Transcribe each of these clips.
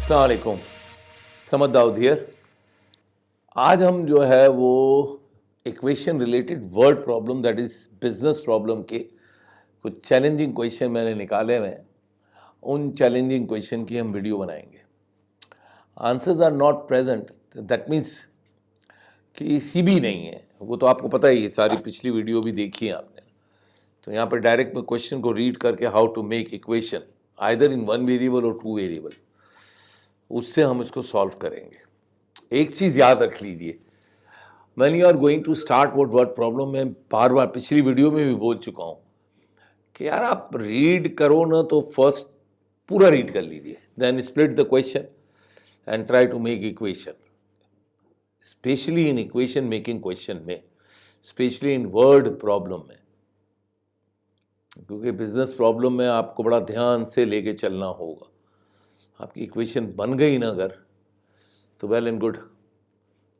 अस्सलाम वालेकुम, समद दाऊद हियर। आज हम जो है वो equation related word problem that is business problem के कुछ चैलेंजिंग क्वेश्चन मैंने निकाले हुए हैं। उन चैलेंजिंग क्वेश्चन की हम वीडियो बनाएंगे। Answers are not present, that means कि सीबी नहीं है, वो तो आपको पता ही है, सारी पिछली वीडियो भी देखी है आपने। तो यहाँ पर डायरेक्ट मैं क्वेश्चन को रीड करके how to make equation either in one variable और टू वेरिएबल, उससे हम इसको सॉल्व करेंगे। एक चीज़ याद रख लीजिए, when you are going to start what word problem, मैं बार बार पिछली वीडियो में भी बोल चुका हूँ कि यार आप रीड करो ना तो फर्स्ट पूरा रीड कर लीजिए, then split the question and try to make equation, specially in equation making question में, स्पेशली इन वर्ड प्रॉब्लम में, क्योंकि बिजनेस प्रॉब्लम में आपको बड़ा ध्यान से लेके चलना होगा। आपकी इक्वेशन बन गई ना अगर, तो वेल एंड गुड।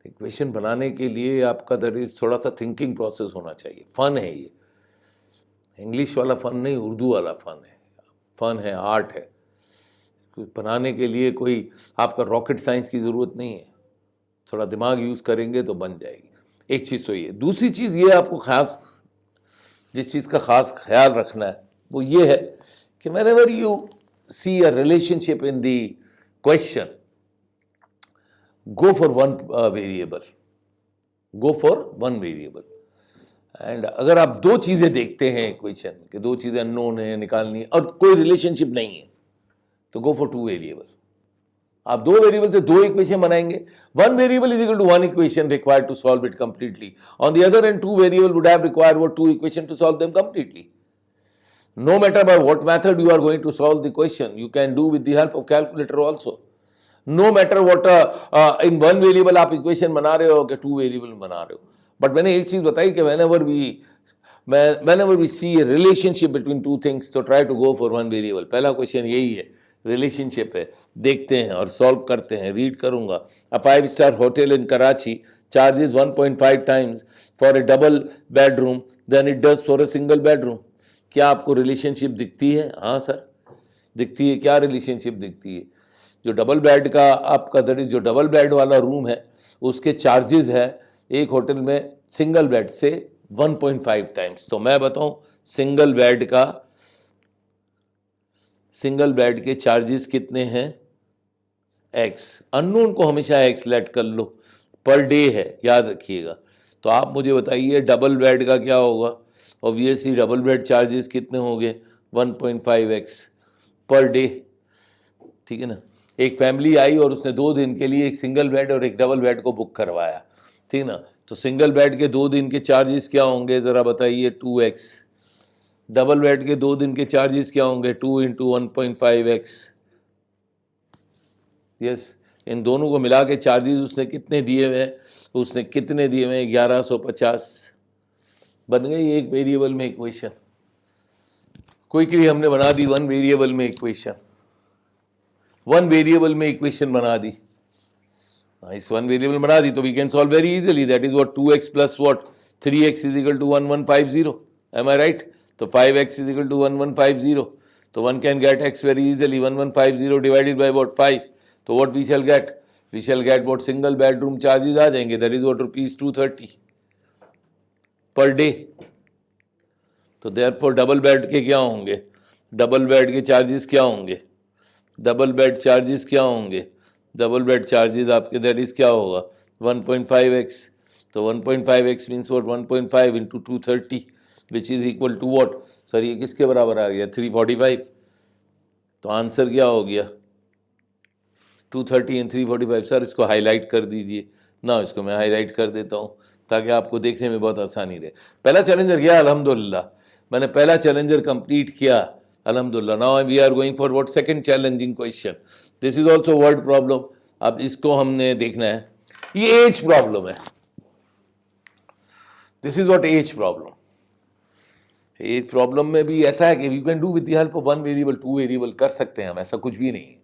इक्वेशन बनाने के लिए आपका दैट इज थोड़ा सा थिंकिंग प्रोसेस होना चाहिए। फन है ये, इंग्लिश वाला फन नहीं, उर्दू वाला फन है। फन है, आर्ट है। बनाने के लिए कोई आपका रॉकेट साइंस की ज़रूरत नहीं है, थोड़ा दिमाग यूज़ करेंगे तो बन जाएगी। एक चीज़ तो ये। दूसरी चीज़ ये आपको ख़ास, जिस चीज़ का ख़ास ख्याल रखना है वो ये है कि whenever you see a relationship in the question, go for one variable, go for one variable। And अगर आप दो चीज़ें देखते हैं इक्वेशन कि दो चीज़ें अननोन है निकालनी और कोई रिलेशनशिप नहीं है, तो गो फॉर टू वेरिएबल। आप दो वेरिएबल से दो इक्वेशन बनाएंगे। One variable is equal to one equation required to solve it completely. On the other end two variable would have required वो two equation to solve them completely. No matter by what method you are going to solve the question, you can do with the help of calculator also. No matter what in one variable आप equation बना रहे हो कि two variable बना रहे हो, but मैंने एक चीज़ बताई कि whenever we see a relationship between two things, तो try to go for one variable। पहला क्वेश्चन यही है, रिलेशनशिप है, देखते हैं और सॉल्व करते हैं। रीड करूंगा। A 5-star hotel in Karachi charges 1.5 times for a double bedroom than it does for a single bedroom। क्या आपको रिलेशनशिप दिखती है? हाँ सर दिखती है। क्या रिलेशनशिप दिखती है? जो डबल बेड का आपका दैट इज जो डबल बेड वाला रूम है उसके चार्जेस है एक होटल में सिंगल बेड से 1.5 टाइम्स। तो मैं बताऊं सिंगल बेड के चार्जेस कितने हैं? एक्स। अननोन को हमेशा एक्स लेट कर लो, पर डे है, याद रखिएगा। तो आप मुझे बताइए डबल बेड का क्या होगा? ऑब्वियसली डबल बेड चार्जेस कितने होंगे? 1.5x per day. ठीक है ना। एक फैमिली आई और उसने 2 दिन के लिए एक सिंगल बेड और एक डबल बेड को बुक करवाया, ठीक ना। तो सिंगल बेड के 2 दिन के चार्जेस क्या होंगे ज़रा बताइए? 2x। डबल बेड के 2 दिन के चार्जेस क्या होंगे? 2 × 1.5x। यस, इन दोनों को मिला के चार्जेस उसने कितने दिए हुए हैं? उसने कितने दिए हुए हैं? 1150। बन गई एक वेरिएबल में इक्वेशन। क्विकली हमने बना दी वन वेरिएबल में इक्वेशन। वन वेरिएबल में इक्वेशन बना दी। इस वन वेरिएबल बना दी तो we can solve very easily. That is what 2x plus what 3x is equal to 1150। Am I right? तो 5x इज इक्वल टू 1150। तो one can get x very easily. 1150 divided by what 5। तो what we shall get? We shall get what single bedroom charges आ जाएंगे, that is what ₹230 per day. तो therefore double bed के क्या होंगे? Double bed के charges क्या होंगे? Double bed charges क्या होंगे? डबल बेड चार्जेस आपके दैट इज क्या होगा? 1.5x। तो 1.5x means what 1.5 × 230 which is equal to what? Sir ये किसके बराबर आ गया? 345। तो आंसर क्या हो गया? 230 एंड 345। सर इसको हाईलाइट कर दीजिए ना। इसको मैं हाईलाइट कर देता हूँ ताकि आपको देखने में बहुत आसानी रहे। पहला चैलेंजर गया अल्हम्दुलिल्लाह, मैंने पहला चैलेंजर कंप्लीट किया अल्हम्दुलिल्लाह। Now we are going for what second challenging question. This is also word problem. अब इसको हमने देखना है। ये एज प्रॉब्लम है। This is what age problem. Age problem में भी ऐसा है कि you can do with the help of one variable two variable कर सकते हैं हम, ऐसा कुछ भी नहीं।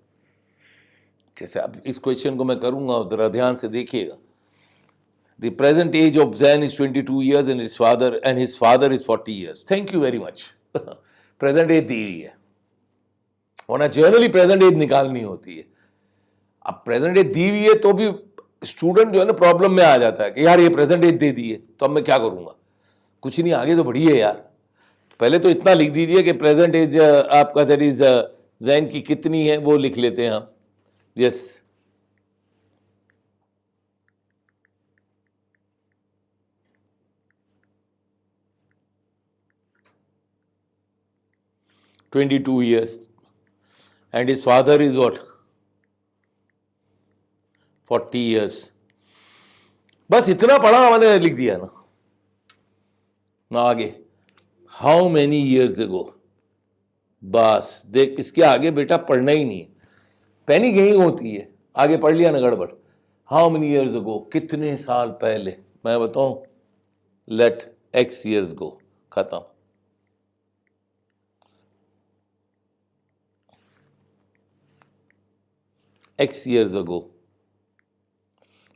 जैसे अब इस क्वेश्चन को मैं करूंगा जरा ध्यान से देखिएगा। The present age of Zain is 22 years and his father is 40 years. Thank you very much. Present age दी हुई है, वरना जनरली प्रेजेंट एज निकालनी होती है। अब प्रेजेंट एज दी हुई है तो भी स्टूडेंट जो है ना प्रॉब्लम में आ जाता है कि यार ये प्रेजेंट एज दे दी है तो अब मैं क्या करूंगा, कुछ नहीं, आगे तो बढ़िए यार। पहले तो इतना लिख दीजिए कि प्रेजेंट एज आपका दैट इज जैन की कितनी है वो लिख लेते हैं हम। Yes, $22 years and his father is what, 40 years। बस इतना पढ़ा मैंने लिख दिया ना आगे हाउ मेनी ईयर्स एगो, बस देख इसके आगे बेटा पढ़ना ही नहीं है, पैनिक यही होती है, आगे पढ़ लिया ना गड़बड़। हाउ मेनी ईयर्स एगो, कितने साल पहले, मैं बताऊं, लेट एक्स ईयर्स गो, खत्म। एक्स ईयर्स अगो,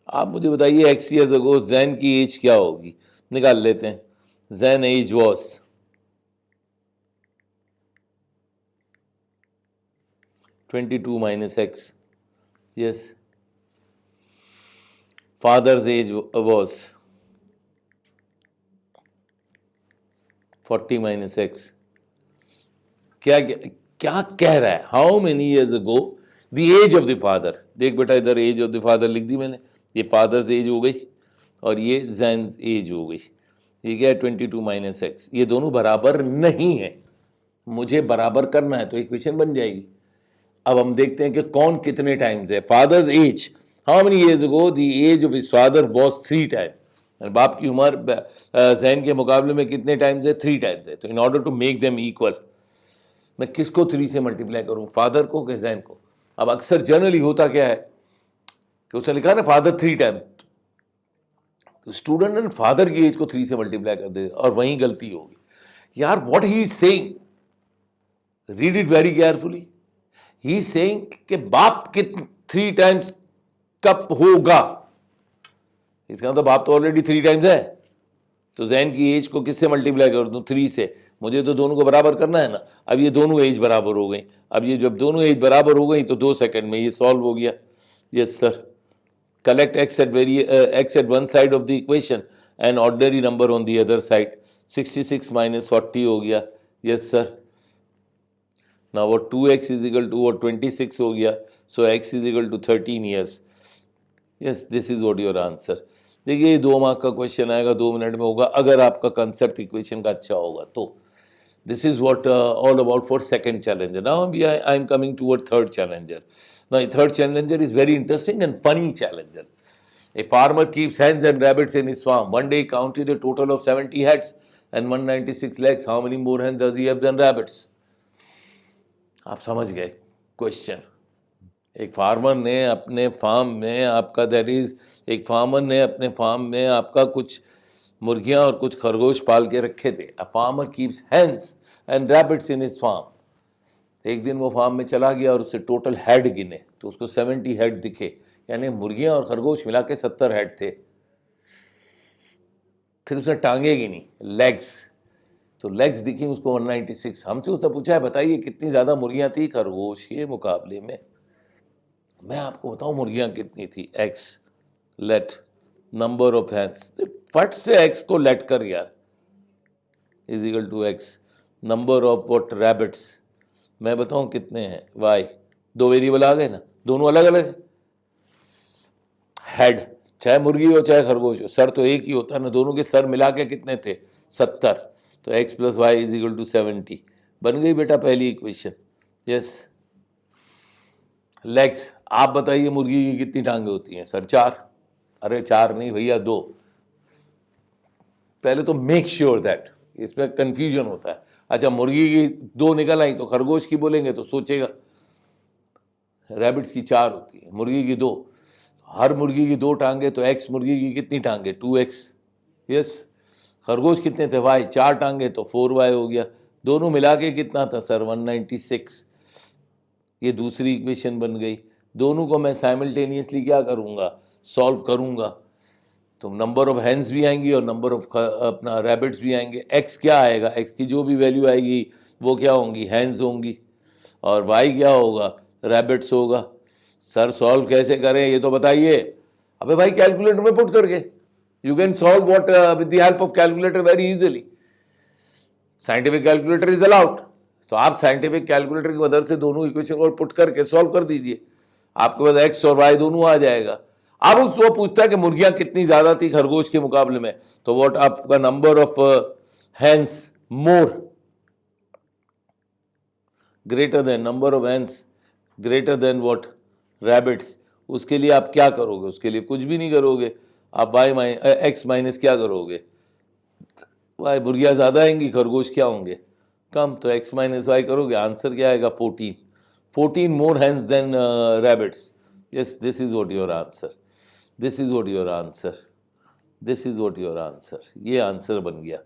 आप मुझे बताइए एक्स ईयर्स अगो जैन की एज क्या होगी, निकाल लेते हैं। Jain age was 22 minus x, yes। father's age was 40 minus x। क्या क्या कह रहा है, how many years ago the age of the father, देख बेटा इधर एज ऑफ द फादर लिख दी मैंने, ये फादर्स एज हो गई और ये जैन्स एज हो गई, ये क्या है 22 माइनस एक्स, ये दोनों बराबर नहीं है, मुझे बराबर करना है तो इक्वेशन बन जाएगी। अब हम देखते हैं कि कौन कितने टाइम्स है। Father's age, how many years ago the age of his father was 3 times, बाप की उम्र जैन के मुकाबले में कितने टाइम्स है, 3 टाइम्स है। तो in order to make them equal मैं किसको 3 से मल्टीप्लाई करूं, फादर को कि जैन को। अब अक्सर जनरली होता क्या है कि उसने लिखा ना फादर 3 टाइम, तो स्टूडेंट ने फादर की एज को 3 से मल्टीप्लाई कर दे और वहीं गलती होगी। यार what he is saying, read it very carefully, he is saying कि बाप के 3 टाइम्स कब होगा, इसका मतलब बाप तो ऑलरेडी 3 टाइम्स है, तो जैन की एज को किससे मल्टीप्लाई कर दूं, 3 से, मुझे तो दोनों को बराबर करना है ना। अब ये दोनों एज बराबर हो गई, अब ये जब दोनों एज बराबर हो गई तो 2 सेकंड में ये सॉल्व हो गया। Yes sir, collect x at one side of the equation and ordinary number on the other side, 66 minus 40 हो गया। Yes sir, now what 2x is equal to what 26 हो गया, so x is equal to 13 years। yes, this is what your answer। देखिए 2 mark का question आएगा, 2 minute में होगा अगर आपका कंसेप्ट इक्वेशन का अच्छा होगा तो। This is what all about for second challenger। Now I am coming toward third challenger। Now third challenger is very interesting and funny challenger। A farmer keeps hens and rabbits in his farm। One day he counted a total of 70 heads and 196 legs। How many more hens does he have than rabbits? आप समझ गए question. एक farmer ने अपने farm में आपका that is एक farmer ने अपने फार्म में आपका कुछ मुर्गियां और कुछ खरगोश पाल के रखे थे। A farmer keeps hens and rabbits in his farm. एक दिन वो फार्म में चला गया और उससे टोटल हेड गिने तो उसको 70 हेड दिखे, यानी मुर्गियां और खरगोश मिला के 70 हेड थे। फिर उसने टांगे गिनी, लेग्स, तो लेग्स दिखी उसको 196। हमसे उसने पूछा है बताइए कितनी ज़्यादा मुर्गियां थी खरगोश के मुकाबले में। मैं आपको बताऊं मुर्गियां कितनी थी, x let number of hens, फट से एक्स को लेट कर यार, is equal to x number of what rabbits, मैं बताऊं कितने हैं, वाई। 2 वेरिएबल आ गए ना, दोनों अलग अलग है। हेड चाहे मुर्गी हो चाहे खरगोश हो, सर तो एक ही होता है ना, दोनों के सर मिला के कितने थे, 70। तो x plus y is equal to 70, बन गई बेटा पहली इक्वेशन। यस, लेग्स, आप बताइए मुर्गी की कितनी टांगे होती हैं, सर 4। अरे 4 नहीं भैया 2। पहले तो मेक श्योर दैट, इसमें कंफ्यूजन होता है। अच्छा मुर्गी की 2 निकल आई तो खरगोश की बोलेंगे तो सोचेगा रैबिट्स की 4 होती है, मुर्गी की 2, हर मुर्गी की 2 टांगे तो एक्स मुर्गी की कितनी टांगे, 2x। यस, खरगोश कितने थे, वाई, 4 टांगे तो 4y हो गया, दोनों मिला के कितना था सर 196। ये दूसरी इक्वेशन बन गई। दोनों को मैं साइमल्टेनियसली क्या करूँगा, सॉल्व करूँगा, तो नंबर ऑफ हैंस भी आएंगी और नंबर ऑफ अपना रैबिट्स भी आएंगे। एक्स क्या आएगा, एक्स की जो भी वैल्यू आएगी वो क्या होंगी, हैंस होंगी, और वाई क्या होगा, रैबिट्स होगा। सर सॉल्व कैसे करें ये तो बताइए। अबे भाई कैलकुलेटर में पुट करके, you can solve what with the help of calculator very easily. Scientific calculator is allowed, तो आप साइंटिफिक कैलकुलेटर की मदद से दोनों इक्वेशन को पुट करके सॉल्व कर दीजिए, आपके पास एक्स और वाई दोनों आ जाएगा। अब उसको पूछता है कि मुर्गियां कितनी ज्यादा थी खरगोश के मुकाबले में, तो व्हाट आपका number of hens more greater than number of hens greater than what rabbits, उसके लिए आप क्या करोगे? उसके लिए कुछ भी नहीं करोगे, आप एक्स माइनस क्या करोगे, वाई मुर्गियाँ ज़्यादा आएंगी खरगोश क्या होंगे कम, तो एक्स माइनस वाई करोगे, आंसर क्या आएगा 14 more hens than rabbits. Yes, this is what your answer, this is what your answer, this is what your answer. ये आंसर बन गया।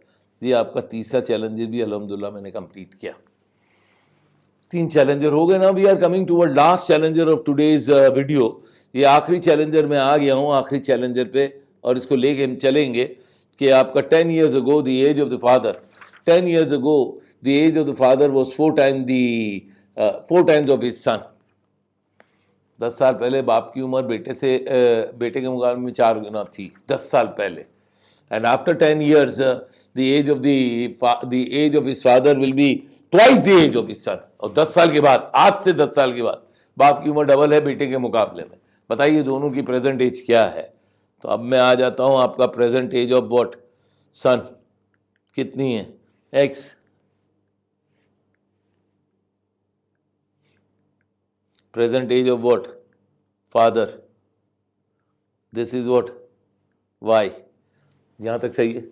ये आपका तीसरा चैलेंजर भी अल्हम्दुलिल्लाह मैंने कंप्लीट किया। 3 चैलेंजर हो गए ना। We are coming toward last challenger of today's video. ये आखिरी चैलेंजर में आ गया हूँ, आखिरी चैलेंजर पे, और इसको लेके हम चलेंगे कि आपका 10 years ago the age of the father, 10 years ago the age of the father was 4 times of his son। 10 साल पहले बाप की उम्र बेटे के मुकाबले में 4 गुना थी 10 साल पहले। And after 10 years the age of his father will be twice the age of his son। और 10 साल के बाद, आज से 10 साल के बाद बाप की उम्र डबल है बेटे के मुकाबले में। बताइए दोनों की प्रेजेंट एज क्या है? तो अब मैं आ जाता हूं, आपका present age of what son कितनी है? X. Present age of what father, this is what y. यहां तक सही है,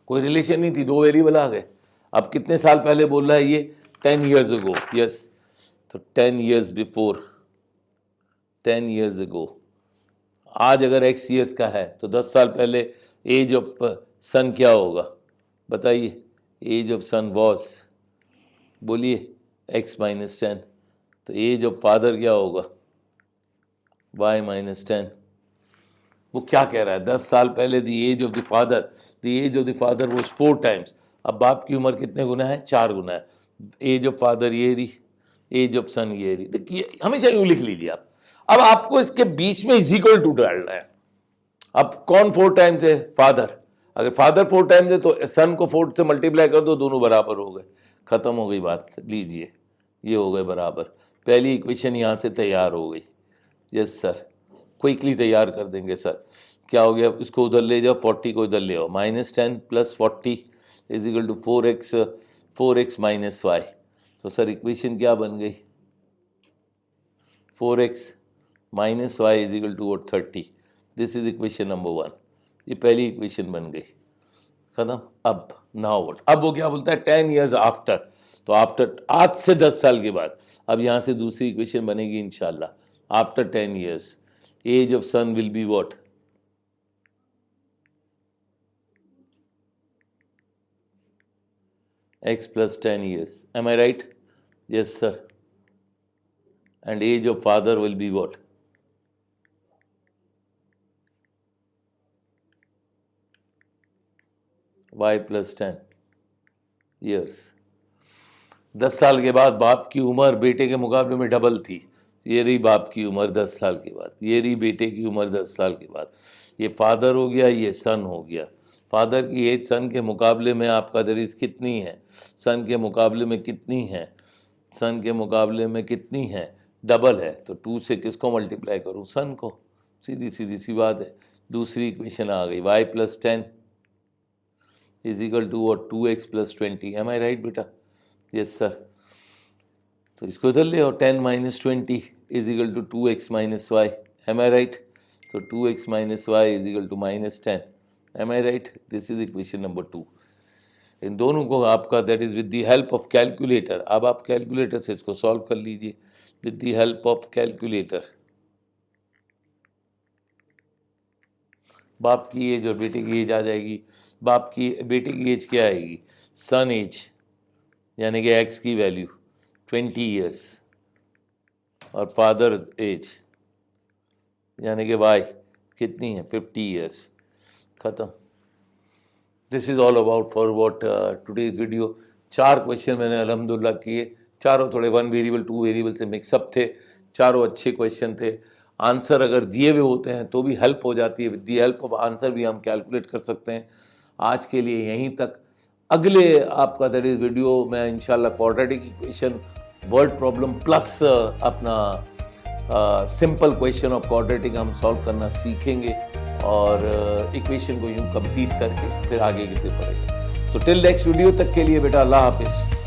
कोई रिलेशन नहीं थी, 2 वेरिएबल आ गए। अब कितने साल पहले बोल रहा है ये? 10 years ago। यस, तो 10 years बिफोर, 10 years ago। आज अगर x ईयर्स का है तो 10 साल पहले एज ऑफ सन क्या होगा बताइए? एज ऑफ सन वॉज, बोलिए, x माइनस 10। तो एज ऑफ फादर क्या होगा? y minus 10। वो क्या कह रहा है? 10 साल पहले the age of the father was 4 times। अब बाप की उम्र कितने गुना है? 4 गुना है। एज ऑफ फादर ये रही, एज ऑफ सन ये रही। देखिए हमेशा यूं लिख लीजिए आप। अब आपको इसके बीच में इज इक्वल टू डालना है। अब कौन 4 टाइम्स है? फादर। अगर फादर 4 टाइम्स है तो सन को 4 से मल्टीप्लाई कर दो, दोनों बराबर हो गए, खत्म हो गई बात। लीजिए ये हो गए बराबर, पहली इक्वेशन यहां से तैयार हो गई। यस सर, क्विकली तैयार कर देंगे सर। क्या हो गया? इसको उधर ले जाओ, 40 को इधर ले आओ। -10 + 40 is equal to 4x minus y. तो सर इक्वेशन क्या बन गई? 4x minus y is equal to 30। This is equation number 1। ये पहली इक्वेशन बन गई, खत्म। अब नाउ व्हाट? अब वो क्या बोलता है? 10 years आफ्टर, तो आफ्टर आज से 10 साल के बाद। अब यहां से दूसरी इक्वेशन बनेगी इंशाल्लाह। After 10 years age of son will be what? x plus 10 years। Am I right? Yes sir। And age of father will be what? y plus 10 years। 10 साल के बाद बाप की उम्र बेटे के मुकाबले में डबल थी। ये रही बाप की उम्र 10 साल के बाद, ये रही बेटे की उम्र 10 साल के बाद। ये फादर हो गया, ये सन हो गया। फादर की एज सन के मुकाबले में आपका दरीज कितनी है? सन के मुकाबले में कितनी है? सन के मुकाबले में कितनी है? डबल है। तो 2 से किसको मल्टीप्लाई करूं? सन को। सीधी सीधी सी बात है। दूसरी इक्वेशन आ गई, y + 10 is equal to what? 2x + 20। Am I right बेटा? Yes sir. तो इसको इधर ले आओ, 10 - 20 is equal to 2x - y। Am I right? तो 2x - y is equal to -10। Am I right? This is equation number 2। इन दोनों को आपका that is with the help of calculator. अब आप कैलकुलेटर से इसको सॉल्व कर लीजिए with the help of calculator. बाप की एज और बेटे की एज आ जाएगी। बेटे की एज क्या आएगी? सन एज, यानी कि एक्स की वैल्यू 20 years, और फादर एज यानी कि वाई कितनी है? 50 years। खत्म। This is all about for what today's video. 4 question मैंने अल्हम्दुलिल्लाह किए। चारों थोड़े 1 वेरिएबल 2 वेरिएबल से मिक्सअप थे। चारों अच्छे क्वेश्चन थे। आंसर अगर दिए हुए होते हैं तो भी हेल्प हो जाती है, with the help of answer भी हम कैलकुलेट कर सकते हैं। आज के लिए यहीं तक। अगले आपका दैट इज वीडियो में इंशाल्लाह quadratic equation, word problem plus अपना सिंपल क्वेश्चन ऑफ क्वाड्रेटिक हम सॉल्व करना सीखेंगे और इक्वेशन को यूं कंप्लीट करके फिर आगे की तरफ बढ़ेंगे। तो टिल नेक्स्ट वीडियो तक के लिए बेटा अल्लाह हाफिज़।